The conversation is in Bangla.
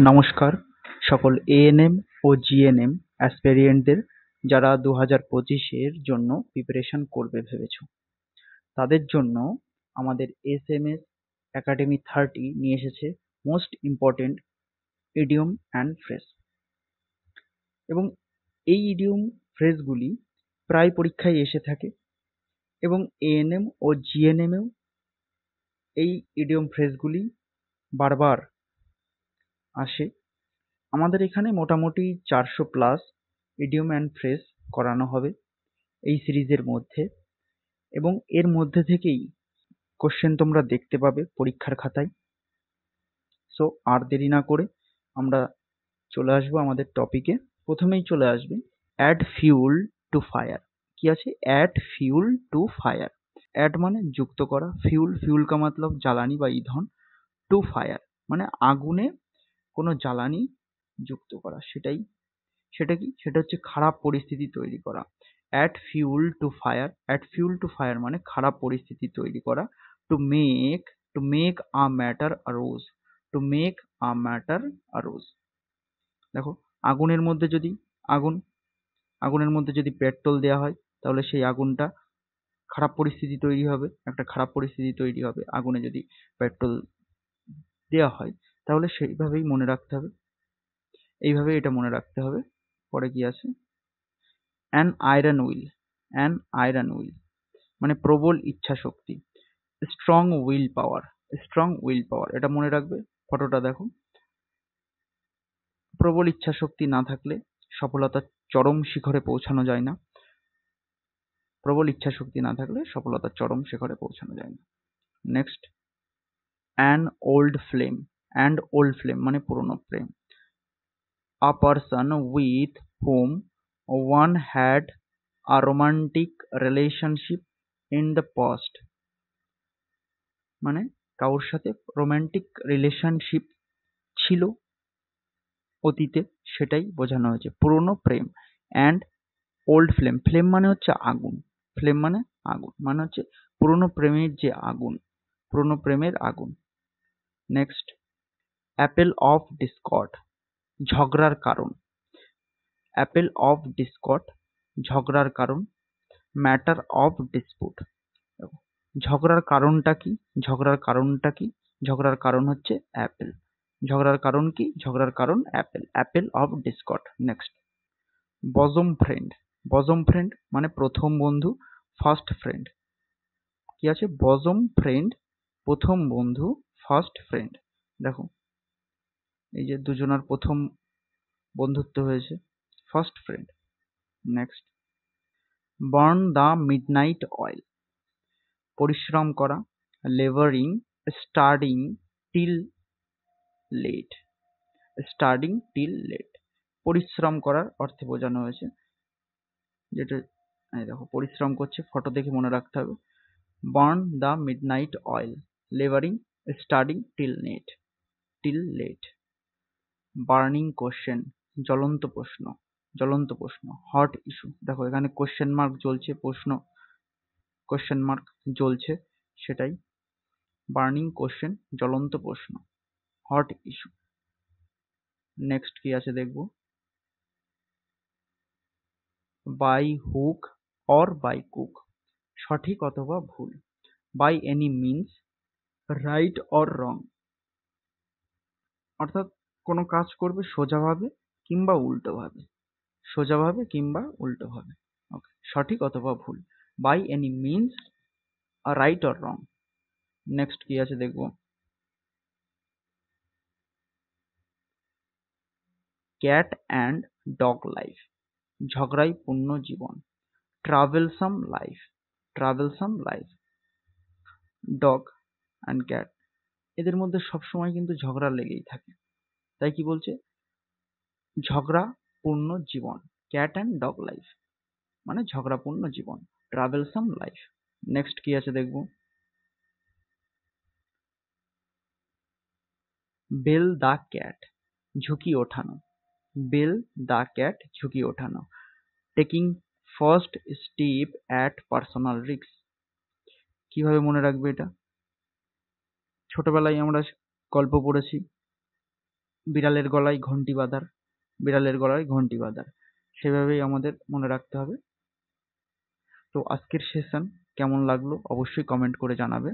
নমস্কার সকল এএনএম ও জিএনএম অ্যাসপিরিয়েন্টদের যারা 2025-এর জন্য প্রিপারেশন করবে ভেবেছো তাদের জন্য আমাদের এসএমএস একাডেমি 30 নিয়ে এসেছে most important idiom and phrase এবং এই ইডিয়ম ফ্রেজগুলি প্রায় পরীক্ষায় এসে থাকে এবং এএনএম ও জিএনএমেও এই ইডিয়ম ফ্রেজগুলি বারবার আসে। আমাদের এখানে মোটামুটি 400+ ইডিয়ম অ্যান্ড ফ্রেজ করানো হবে এই সিরিজের মধ্যে এবং এর মধ্যে থেকেই কোশ্চেন তোমরা দেখতে পাবে পরীক্ষার খাতায়। সো আর দেরি না করে আমরা চলে আসবো আমাদের টপিকে। প্রথমেই চলে আসবে অ্যাড ফিউল টু ফায়ার। কি আছে? Add fuel to fire. Add মানে যুক্ত করা, ফিউল কা মতলব জ্বালানি বা ইন্ধন, টু ফায়ার মানে আগুনে কোনো জ্বালানি যুক্ত করা। সেটা কি? সেটা হচ্ছে খারাপ পরিস্থিতি তৈরি করা। Add fuel to fire. Add fuel to fire মানে খারাপ পরিস্থিতি তৈরি করা। To make a matter arose. To make a matter arose. দেখো, আগুনের মধ্যে যদি পেট্রোল দেওয়া হয় তাহলে সেই আগুনটা খারাপ পরিস্থিতি তৈরি হবে, একটা খারাপ পরিস্থিতি তৈরি হবে আগুনে যদি পেট্রোল দেওয়া হয়। তাহলে সেইভাবেই মনে রাখতে হবে, এইভাবে এটা মনে রাখতে হবে। পরে কি আছে? অ্যান আয়রন উইল মানে প্রবল ইচ্ছা শক্তি। স্ট্রং উইল পাওয়ার এটা মনে রাখবে। ফটোটা দেখো, প্রবল ইচ্ছা শক্তি না থাকলে সফলতার চরম শিখরে পৌঁছানো যায় না। নেক্সট, অ্যান ওল্ড ফ্লেম মানে পুরনো প্রেম। A person with whom one had a romantic relationship in the past মানে কারোর সাথে রোমান্টিক রিলেশনশিপ ছিল অতীতে, সেটাই বোঝানো হয়েছে পুরনো প্রেম। অ্যান্ড ওল্ড ফ্লেম মানে হচ্ছে আগুন, মানে হচ্ছে পুরনো প্রেমের আগুন। নেক্সট, অ্যাপেল অফ ডিসকর্ড ঝগড়ার কারণ। ম্যাটার অফ ডিসপুট ঝগড়ার কারণটা কি? ঝগড়ার কারণ হচ্ছে অ্যাপেল। ঝগড়ার কারণ কি? ঝগড়ার কারণ Apple of Discord. Next, বজম friend মানে প্রথম বন্ধু, ফার্স্ট ফ্রেন্ড। কি আছে? বজম ফ্রেন্ড প্রথম বন্ধু, ফার্স্ট ফ্রেন্ড। দেখো, এই যে দুজনের প্রথম বন্ধুত্ব হয়েছে, first friend. Next, burn the midnight oil পরিশ্রম করা, লেবারিং, স্টাডিং টিল লেট। পরিশ্রম করার অর্থে বোঝানো হয়েছে, যেটা দেখো পরিশ্রম করছে, ফটো দেখে মনে রাখতে হবে। Burn the midnight oil, labouring, studying till late. Burning question জ্বলন্ত প্রশ্ন। হট ইস্যু দেখো এখানে কোশ্চেন মার্ক জ্বলছে, সেটাই বার্নিং কোশ্চেন, জ্বলন্ত প্রশ্ন, হট ইস্যু। নেক্সট কি আছে দেখবো, বাই হুক অর বাই কুক সঠিক অথবা ভুল। By any means, right or wrong অর্থাৎ কোনো কাজ করবে সোজাভাবে কিংবা উল্টোভাবে। ওকে, সঠিক অথবা ভুল। By any means, right or wrong. Next কি আছে দেখবো, ক্যাট অ্যান্ড ডগ লাইফ ঝগড়ায় পূর্ণ জীবন। Troublesome life. Dog and cat এদের মধ্যে সবসময় কিন্তু ঝগড়া লেগেই থাকে, তাই কি বলছে? ঝগড়া পূর্ণ জীবন। ক্যাট অ্যান্ড ডগ লাইফ মানে ঝগড়াপূর্ণ জীবন, ট্রাভেলসাম লাইফ। নেক্সট কি আছে দেখবো, বেল দ্য ক্যাট ঝুঁকি ওঠানো। Taking first step at personal risk. কিভাবে মনে রাখবে এটা? ছোটবেলায় আমরা গল্প পড়েছি, বিড়ালের গলায় ঘন্টি বাঁধার, বিড়ালের গলায় ঘন্টি বাঁধার, সেভাবেই আমাদের মনে রাখতে হবে। তো আজকের সেশন কেমন লাগলো অবশ্যই কমেন্ট করে জানাবে।